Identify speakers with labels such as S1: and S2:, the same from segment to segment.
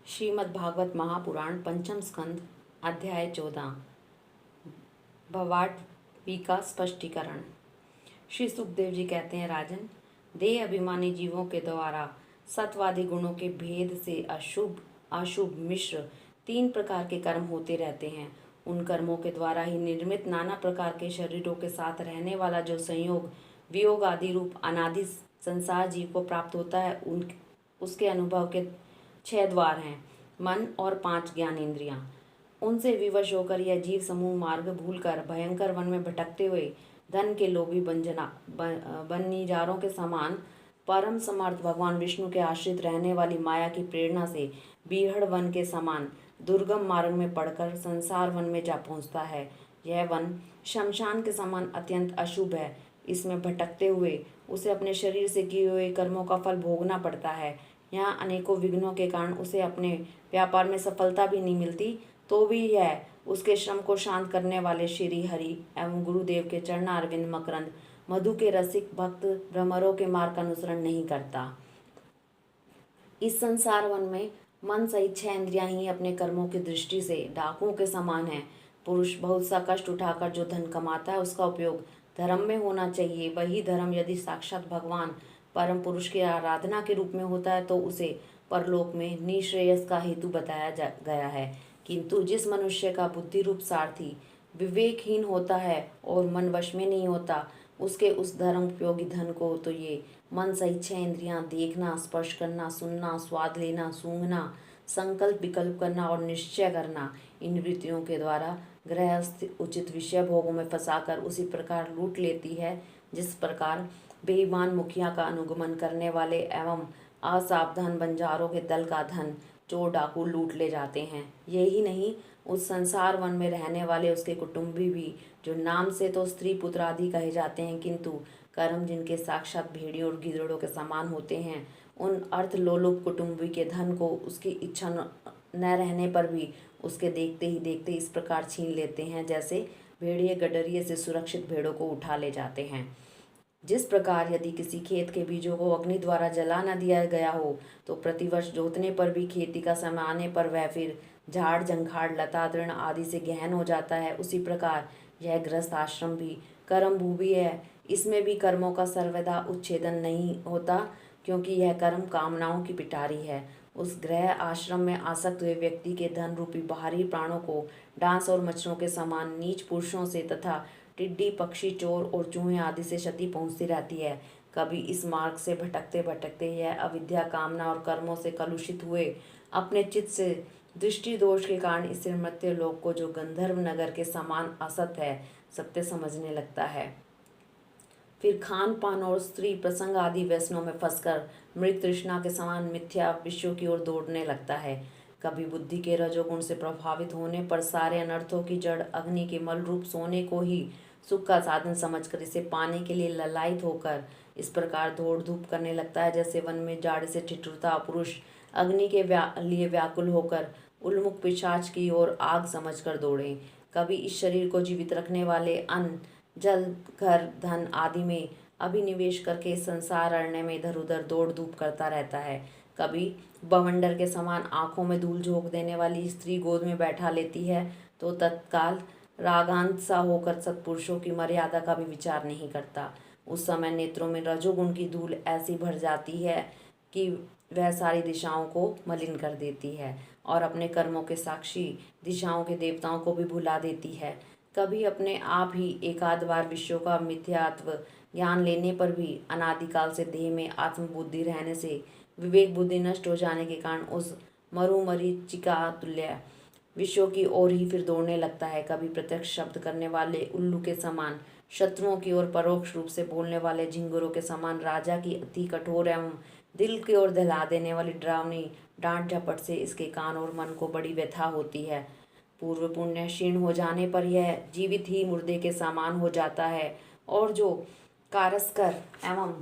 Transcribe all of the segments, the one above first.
S1: श्रीमद् भागवत महापुराण पंचम स्कंद अध्याय 14 भवाटवी का स्पष्टीकरण। श्री सुखदेव जी कहते हैं, राजन, देह अभिमानी जीवों के द्वारा सत्वादी गुणों के भेद से अशुभ अशुभ मिश्र 3 प्रकार के कर्म होते रहते हैं। उन कर्मों के द्वारा ही निर्मित नाना प्रकार के शरीरों के साथ रहने वाला जो संयोग वियोग आदि रूप अनादि संसार जीव को प्राप्त होता है, उसके अनुभव के 6 द्वार हैं, मन और 5 ज्ञानेंद्रियां। उनसे विवश होकर यह जीव समूह मार्ग भूलकर भयंकर वन में भटकते हुए धन के लोभी बनिजारों के समान परम समर्थ भगवान विष्णु के आश्रित रहने वाली माया की प्रेरणा से बीहड़ वन के समान दुर्गम मार्ग में पड़कर संसार वन में जा पहुंचता है। यह वन शमशान के समान अत्यंत अशुभ है। इसमें भटकते हुए उसे अपने शरीर से किए हुए कर्मों का फल भोगना पड़ता है। यहाँ अनेकों विघ्नों के कारण उसे अपने व्यापार में सफलता भी नहीं मिलती, तो भी यह उसके श्रम को शांत करने वाले श्री हरि एवं गुरुदेव के चरणारविंद मकरंद मधु के रसिक भक्त भ्रमरों के मार्ग का अनुसरण नहीं करता। इस संसार वन में मन सहित 6 इंद्रियां ही अपने कर्मों की दृष्टि से डाकुओं के समान है। पुरुष बहुत सा कष्ट उठाकर जो धन कमाता है, उसका उपयोग धर्म में होना चाहिए। वही धर्म यदि साक्षात भगवान परम पुरुष की आराधना के रूप में होता है, तो उसे परलोक में निश्रेयस का हेतु बताया गया है। किंतु जिस मनुष्य का बुद्धि रूप सारथी विवेकहीन होता है और मन वश में नहीं होता, उसके उस धर्म उपयोगी धन को तो ये मन सहित 6 इंद्रियां देखना, स्पर्श करना, सुनना, स्वाद लेना, सूंघना, संकल्प विकल्प करना और निश्चय करना, इन वृत्तियों के द्वारा गृहस्थ उचित विषय भोगों में फंसाकर उसी प्रकार लूट लेती है, जिस प्रकार बेईमान मुखिया का अनुगमन करने वाले एवं असावधान बंजारों के दल का धन चोर डाकू लूट ले जाते हैं। यही नहीं, उस संसार वन में रहने वाले उसके कुटुंबी भी, जो नाम से तो स्त्री पुत्र आदि कहे जाते हैं, किंतु कर्म जिनके साक्षात भेड़ियों और गिदड़ों के समान होते हैं, उन अर्थ लोलुप कुटुंबी के धन को उसकी इच्छा न रहने पर भी उसके देखते ही देखते इस प्रकार छीन लेते हैं, जैसे भेड़िए गडरिए से सुरक्षित भेड़ों को उठा ले जाते हैं। जिस प्रकार यदि किसी खेत के बीजों को अग्नि द्वारा जला न दिया गया हो, तो प्रतिवर्ष जोतने पर भी खेती का समय आने पर वह फिर झाड़ झंखाड़ लता तृण आदि से गहन हो जाता है, उसी प्रकार यह गृहस्थ आश्रम भी कर्म भूमि है। इसमें भी कर्मों का सर्वदा उच्छेदन नहीं होता, क्योंकि यह कर्म कामनाओं की पिटारी है। उस गृह आश्रम में आसक्त हुए व्यक्ति के धन रूपी बाहरी प्राणों को डांस और मच्छरों के समान नीच पुरुषों से तथा टिड्डी, पक्षी, चोर और चूहे आदि से क्षति पहुंचती रहती है। कभी इस मार्ग से भटकते भटकते यह अविद्या, कामना और कर्मों से कलुषित हुए अपने चित्त से दृष्टि दोष के कारण इस मर्त्य लोक को, जो गंधर्व नगर के समान असत है, सत्य समझने लगता है। फिर खान पान और स्त्री प्रसंग आदि व्यसनों में फंसकर मृत तृष्णा के समान मिथ्या विषयों की ओर दौड़ने लगता है। कभी बुद्धि के रजोगुण से प्रभावित होने पर सारे अनर्थों की जड़ अग्नि के मल रूप सोने को ही सुख का साधन समझकर इसे पाने के लिए ललायित होकर इस प्रकार दौड़ धूप करने लगता है, जैसे वन में जाड़े से ठिठुरता पुरुष अग्नि के लिए व्याकुल होकर उन्मुख पिशाच की ओर आग समझकर दौड़े। कभी इस शरीर को जीवित रखने वाले अन्न, जल, घर, धन आदि में अभिनिवेश करके संसार अरण्य में इधर उधर दौड़ धूप करता रहता है। कभी बवंडर के समान आंखों में धूल झोंक देने वाली स्त्री गोद में बैठा लेती है, तो तत्काल रागांत सा होकर सत्पुरुषों की मर्यादा का भी विचार नहीं करता। उस समय नेत्रों में रजोगुण की धूल ऐसी भर जाती है कि वह सारी दिशाओं को मलिन कर देती है और अपने कर्मों के साक्षी दिशाओं के देवताओं को भी भुला देती है। कभी अपने आप ही एकाध बार विषयों का मिथ्यात्व ज्ञान लेने पर भी अनादिकाल से देह में आत्मबुद्धि रहने से विवेक बुद्धि नष्ट हो जाने के कारण उस मरुमरीचिका तुल्य विषयों की ओर ही फिर दौड़ने लगता है। कभी प्रत्यक्ष शब्द करने वाले उल्लू के समान, शत्रुओं की ओर परोक्ष रूप से बोलने वाले झिंगुरों के समान राजा की अति कठोर एवं दिल की ओर दहला देने वाली डरावनी डांट झपट से इसके कान और मन को बड़ी व्यथा होती है। पूर्व पुण्य क्षीण हो जाने पर यह जीवित ही मुर्दे के समान हो जाता है, और जो कारस्कर एवं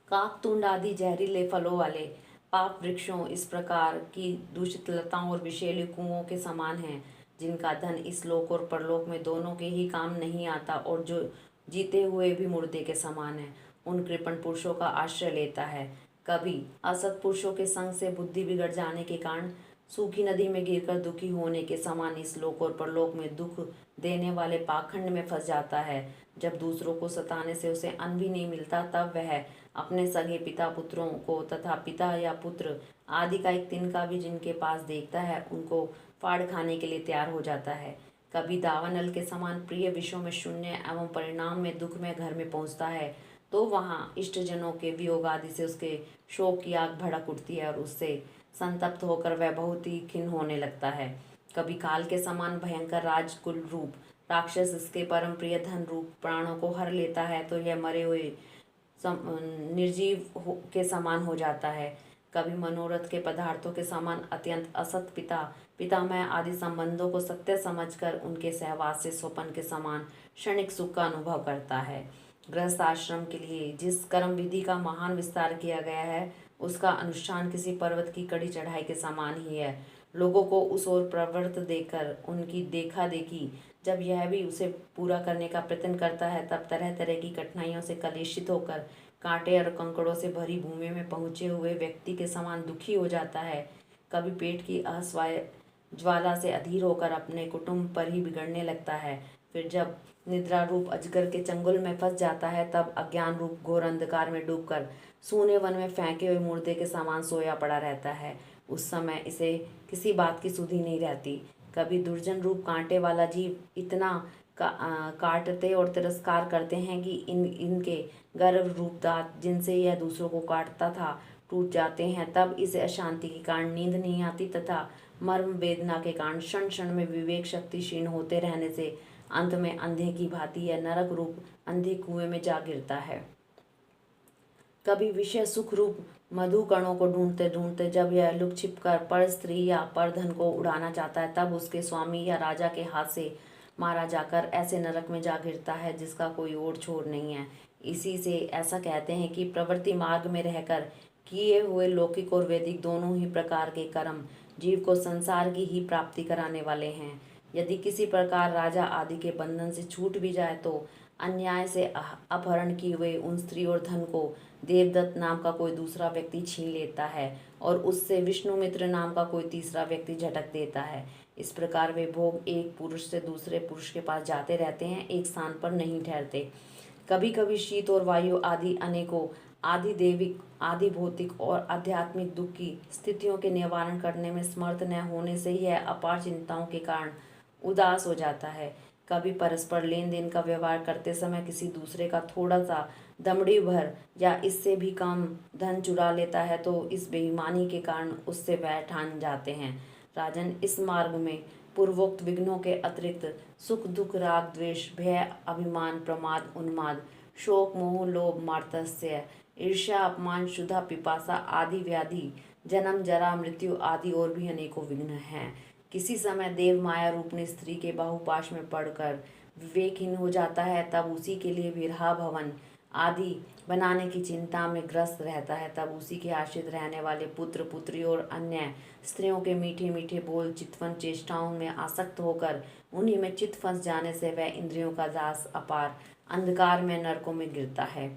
S1: काकतुंड आदि जहरीले फलों वाले पाप वृक्षों इस प्रकार की दूषित लताओं और विषैले कुओं के समान हैं, जिनका धन इस लोक और परलोक में दोनों के ही काम नहीं आता और जो जीते हुए भी मुर्दे के समान है, उन कृपण पुरुषों का आश्रय लेता है। कभी असत पुरुषों के संग से बुद्धि बिगड़ जाने के कारण सूखी नदी में गिरकर दुखी होने के समान इस लोक और परलोक में दुख देने वाले पाखंड में फंस जाता है। जब दूसरों को सताने से उसे अन्न भी नहीं मिलता, तब वह अपने सगे पिता पुत्रों को तथा पिता या पुत्र आदि का एक तिनका भी जिनके पास देखता है, उनको फाड़ खाने के लिए तैयार हो जाता है। कभी दावानल के समान प्रिय विषयों में शून्य एवं परिणाम में दुख में घर में पहुंचता है, तो वहाँ इष्टजनों के वियोग आदि से उसके शोक की आग भड़क उठती है और उससे संतप्त होकर वह बहुत ही खिन्न होने लगता है। कभी काल के समान भयंकर राजकुल रूप राक्षस इसके परम प्रिय धन रूप प्राणों को हर लेता है, तो यह मरे हुए निर्जीव के समान हो जाता है। कभी मनोरथ के पदार्थों के समान अत्यंत असत पितामह आदि संबंधों को सत्य समझकर उनके सहवास से स्वपन के समान क्षणिक सुख का अनुभव करता है। गृहस्थ आश्रम के लिए जिस कर्म विधि का महान विस्तार किया गया है, उसका अनुष्ठान किसी पर्वत की कड़ी चढ़ाई के समान ही है। लोगों को उस ओर प्रवृत्त देकर उनकी देखा देखी जब यह भी उसे पूरा करने का प्रयत्न करता है, तब तरह तरह की कठिनाइयों से कलेशित होकर कांटे और कंकड़ों से भरी भूमि में पहुंचे हुए व्यक्ति के समान दुखी हो जाता है। कभी पेट की असहाय ज्वाला से अधीर होकर अपने कुटुंब पर ही बिगड़ने लगता है। फिर जब निद्रा रूप अजगर के चंगुल में फंस जाता है, तब अज्ञान रूप घोर अंधकार में डूबकर सूने वन में फेंके हुए मुर्दे के समान सोया पड़ा रहता है। उस समय इसे किसी बात की सुधि नहीं रहती। कभी दुर्जन रूप कांटे वाला जीव इतना काटते और तिरस्कार करते हैं कि इनके गर्भ रूप दांत जिनसे यह दूसरों को काटता था टूट जाते हैं। तब इसे अशांति के कारण नींद नहीं आती तथा मर्म वेदना के कारण क्षण क्षण में विवेक शक्ति क्षीण होते रहने से अंत में अंधे की भांति यह नरक रूप अंधे कुएं में जा गिरता है। कभी विषय सुख रूप मधु कणों को ढूंढते ढूंढते जब यह लुक छिपकर पर स्त्री या पर धन को उड़ाना चाहता है, तब उसके स्वामी या राजा के हाथ से मारा जाकर ऐसे नरक में जा गिरता है जिसका कोई ओर छोर नहीं है। इसी से ऐसा कहते हैं कि प्रवृत्ति मार्ग में रहकर किए हुए लौकिक और वैदिक दोनों ही प्रकार के कर्म जीव को संसार की ही प्राप्ति कराने वाले हैं। यदि किसी प्रकार राजा आदि के बंधन से छूट भी जाए, तो अन्याय से अपहरण किए हुए उन स्त्री और धन को देवदत्त नाम का कोई दूसरा व्यक्ति छीन लेता है और उससे विष्णुमित्र नाम का कोई तीसरा व्यक्ति झटक देता है। इस प्रकार वे भोग एक पुरुष से दूसरे पुरुष के पास जाते रहते हैं, एक स्थान पर नहीं ठहरते। कभी कभी शीत और वायु आदि अनेकों आदि देविक आदि भौतिक और आध्यात्मिक दुख की स्थितियों के निवारण करने में समर्थ न होने से यह अपार चिंताओं के कारण उदास हो जाता है। कभी परस्पर लेन देन का व्यवहार करते समय किसी दूसरे का थोड़ा सा दमड़ी भर या इससे भी कम धन चुरा लेता है, तो इस बेईमानी के कारण उससे वह ठान जाते हैं। राजन, इस मार्ग में पूर्वोक्त विघ्नों के अतिरिक्त सुख दुख राग द्वेष भय अभिमान प्रमाद उन्माद शोक मोह लोभ मार्तस्य ईर्ष्या अपमान क्षुधा पिपासा आदि व्याधि जन्म जरा मृत्यु आदि और भी अनेकों विघ्न हैं। किसी समय देव माया रूपनी स्त्री के बाहुपाश में पड़कर विवेकहीन हो जाता है, तब उसी के लिए विरहा भवन आदि बनाने की चिंता में ग्रस्त रहता है। तब उसी के आश्रित रहने वाले पुत्र पुत्री और अन्य स्त्रियों के मीठे मीठे बोल चितवन चेष्टाओं में आसक्त होकर उन्हीं में चित फंस जाने से वह इंद्रियों का दास अपार अंधकार में नरकों में गिरता है।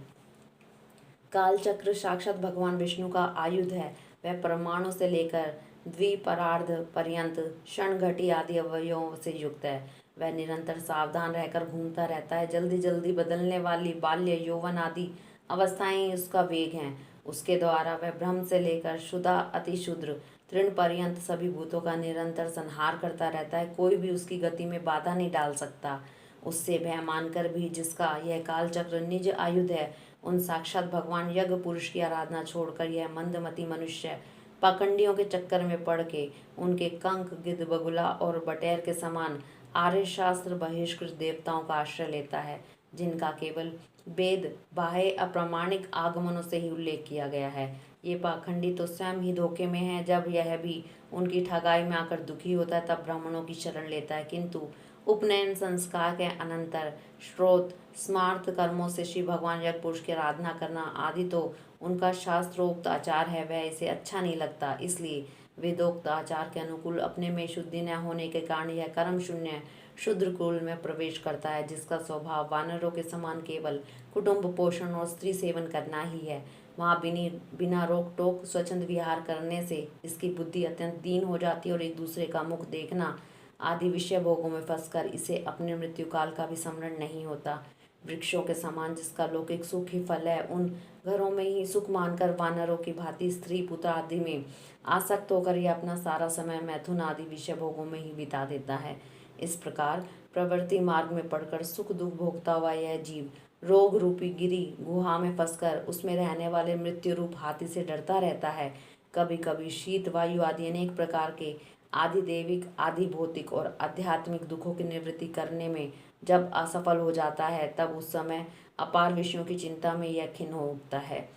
S1: काल चक्र साक्षात भगवान विष्णु का आयुध है। वह परमाणु से लेकर द्विपरार्ध पर्यंत क्षण घटी आदि अवयवों से युक्त है। वह निरंतर सावधान रहकर घूमता रहता है। जल्दी जल्दी बदलने वाली बाल्य यौवन आदि अवस्थाएं उसका वेग हैं। उसके द्वारा वह ब्रह्म से लेकर शुदा अतिशूद्र तृण पर्यंत सभी भूतों का निरंतर संहार करता रहता है। कोई भी उसकी गति में बाधा नहीं डाल सकता। उससे भय मानकर भी जिसका यह कालचक्र निज आयुध है, उन साक्षात भगवान यज्ञ पुरुष की आराधना छोड़कर यह मंदमती मनुष्य पाखंडियों के चक्कर में पड़ के उनके कंक गिद्ध बगुला और बटेर के समान आर्य शास्त्र बहिष्कृत देवताओं का आश्रय लेता है, जिनका केवल वेद बाह्य अप्रामाणिक आगमनों से ही उल्लेख किया गया है। ये पाखंडी तो स्वयं ही धोखे में है। जब यह भी उनकी ठगाई में आकर दुखी होता है, तब ब्राह्मणों की शरण लेता है, किंतु उपनयन संस्कार के अनंतर श्रोत स्मार्थ कर्मों से श्री भगवान यज्ञ पुरुष की आराधना करना आदि तो उनका शास्त्रोक्त आचार है, वह इसे अच्छा नहीं लगता। इसलिए वेदोक्त आचार के अनुकूल अपने में शुद्धि न होने के कारण यह कर्म शून्य शूद्र कुल में प्रवेश करता है, जिसका स्वभाव वानरों के समान केवल कुटुंब पोषण और स्त्री सेवन करना ही है। वहाँ बिना रोक टोक स्वच्छंद विहार करने से इसकी बुद्धि अत्यंत दीन हो जाती है और एक दूसरे का मुख देखना आदि विषय भोगों में फंसकर इसे अपने मृत्यु काल का भी स्मरण नहीं होता। वृक्षों के समान जिसका लौकिक सुख ही फल है, उन घरों में ही सुख मानकर वानरों की भांति स्त्री पुत्र आदि में आसक्त होकर यह अपना सारा समय मैथुन आदि विषय भोगों में ही बिता देता है। इस प्रकार प्रवृत्ति मार्ग में पड़कर सुख दुख भोगता हुआ यह जीव रोग रूपी गिरी गुहा में फंसकर उसमें रहने वाले मृत्यु रूप हाथी से डरता रहता है। कभी कभी शीत वायु आदि अनेक प्रकार के आदि दैविक आदि भौतिक और आध्यात्मिक दुखों की निवृत्ति करने में जब असफल हो जाता है, तब उस समय अपार विषयों की चिंता में यह खिन्न हो उठता है।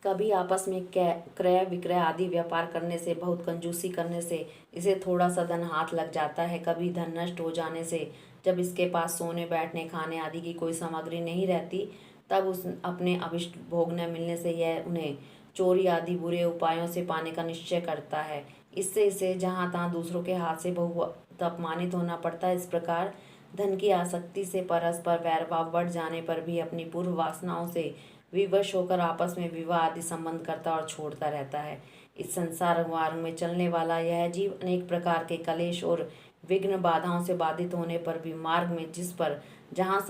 S1: कभी आपस में क्रय विक्रय आदि व्यापार करने से, बहुत कंजूसी करने से इसे थोड़ा सा धन हाथ लग जाता है। कभी धन नष्ट हो जाने से, जब इसके पास सोने बैठने खाने आदि की कोई सामग्री नहीं रहती, तब उस अपने अभिष्ट भोग न मिलने से यह उन्हें चोरी आदि बुरे उपायों से पाने का निश्चय करता है। इससे इसे जहाँ तहाँ दूसरों के हाथ से बहुत अपमानित होना पड़ता है। इस प्रकार धन की आसक्ति से परस्पर वैरभाव बढ़ जाने पर भी अपनी पूर्व वासनाओं से विवश होकर आपस में विवाह आदि संबंध करता और छोड़ता रहता है। इस संसार मार्ग में चलने वाला यह जीव अनेक प्रकार के कलेश और विघ्न बाधाओं से बाधित होने पर भी मार्ग में जिस पर जहाँ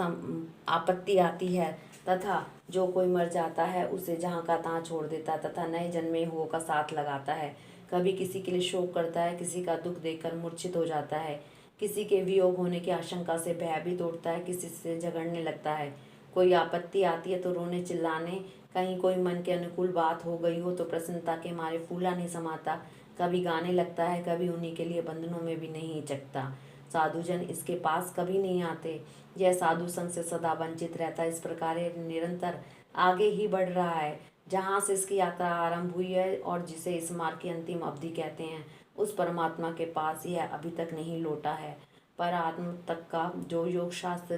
S1: आपत्ति आती है तथा जो कोई मर जाता है उसे जहाँ का तहाँ छोड़ देता तथा नए जन्मे हुओं का साथ लगाता है। कभी किसी के लिए शोक करता है, किसी का दुख देखकर मूर्छित हो जाता है, किसी के वियोग होने की आशंका से भयभीत उठता है, किसी से झगड़ने लगता है। कोई आपत्ति आती है तो रोने चिल्लाने, कहीं कोई मन के अनुकूल बात हो गई हो तो प्रसन्नता के मारे फूला नहीं समाता, कभी गाने लगता है, कभी उन्हीं के लिए बंधनों में भी नहीं हिचकता। साधुजन इसके पास कभी नहीं आते, यह साधु संग से सदा वंचित रहता है। इस प्रकार यह निरंतर आगे ही बढ़ रहा है। जहाँ से इसकी यात्रा आरंभ हुई है और जिसे इस मार्ग की अंतिम अवधि कहते हैं, उस परमात्मा के पास यह अभी तक नहीं लौटा है। पर आत्म तक का जो योग शास्त्र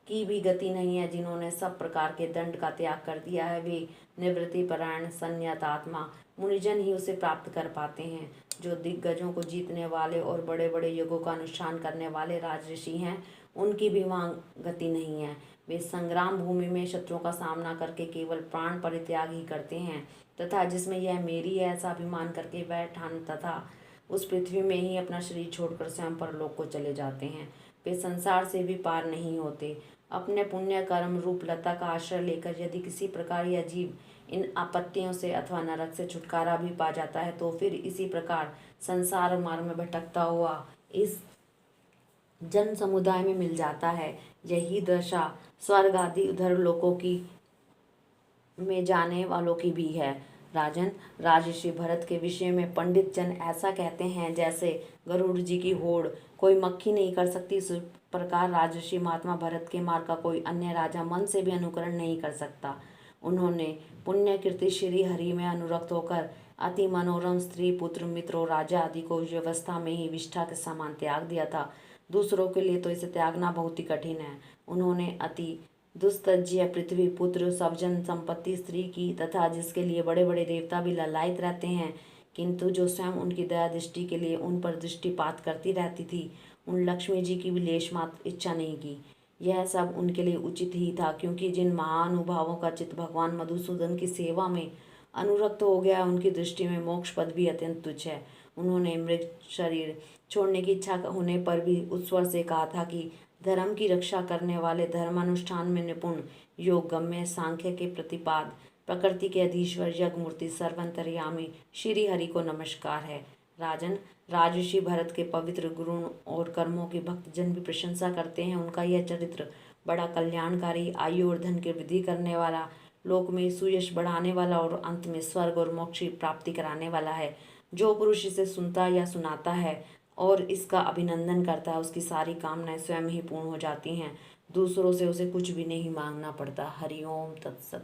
S1: की भी गति नहीं है, जिन्होंने सब प्रकार के दंड का त्याग कर दिया है, वे निवृत्ति परायण संयत आत्मा मुनिजन ही उसे प्राप्त कर पाते हैं। जो दिग्गजों को जीतने वाले और बड़े बड़े योगों का अनुष्ठान करने वाले राजऋषि हैं, उनकी भी वहाँ गति नहीं है। वे संग्राम भूमि में शत्रुओं का सामना करके केवल प्राण परित्याग ही करते हैं तथा जिसमें यह मेरी है ऐसा अभिमान करके वह ठान तथा उस पृथ्वी में ही अपना शरीर छोड़कर स्वयं परलोक को चले जाते हैं। वे संसार से भी पार नहीं होते। अपने पुण्य कर्म रूप लता का आश्रय लेकर यदि किसी प्रकार यह जीव इन आपत्तियों से अथवा नरक से छुटकारा भी पा जाता है तो फिर इसी प्रकार संसार मार्ग में भटकता हुआ इस जन समुदाय में मिल जाता है। यही दशा स्वर्ग आदि उधर लोकों की में जाने वालों की भी है। राजन, राजर्षि भरत के विषय में पंडित जन ऐसा कहते हैं जैसे गरुड़ जी की होड़ कोई मक्खी नहीं कर सकती, इस प्रकार राजर्षि महात्मा भरत के मार्ग का कोई अन्य राजा मन से भी अनुकरण नहीं कर सकता। उन्होंने पुण्य कीर्ति श्री हरि में अनुरक्त होकर अति मनोरम स्त्री पुत्र मित्र और राजा आदि को व्यवस्था में ही विष्ठा के समान त्याग दिया था। दूसरों के लिए तो इसे त्यागना बहुत ही कठिन है। उन्होंने अति दुस्तज्य पृथ्वी पुत्र सवजन संपत्ति स्त्री की तथा जिसके लिए बड़े बड़े देवता भी ललायित रहते हैं, किंतु जो स्वयं उनकी दया दृष्टि के लिए उन पर दृष्टिपात करती रहती थी, उन लक्ष्मी जी की भी लेश मात्र इच्छा नहीं की। यह सब उनके लिए उचित ही था, क्योंकि जिन महानुभावों का चित्त भगवान मधुसूदन की सेवा में अनुरक्त हो गया, उनकी दृष्टि में मोक्ष पद भी अत्यंत तुच्छ है। उन्होंने मृत शरीर छोड़ने की इच्छा होने पर भी उत्सव से कहा था कि धर्म की रक्षा करने वाले, धर्मानुष्ठान में निपुण, योग गम्य, सांख्य के प्रतिपाद, प्रकृति के अधीश्वर, यज्ञ मूर्ति, सर्वंतर्यामी श्री हरि को नमस्कार है। राजन, राजर्षि भरत के पवित्र गुण और कर्मों की भक्तजन भी प्रशंसा करते हैं। उनका यह चरित्र बड़ा कल्याणकारी, आयु और धन की वृद्धि करने वाला, लोक में सुयश बढ़ाने वाला और अंत में स्वर्ग और मोक्ष की प्राप्ति कराने वाला है। जो पुरुष इसे सुनता या सुनाता है और इसका अभिनंदन करता है, उसकी सारी कामनाएं स्वयं ही पूर्ण हो जाती हैं। दूसरों से उसे कुछ भी नहीं मांगना पड़ता। हरिओम तत्सत।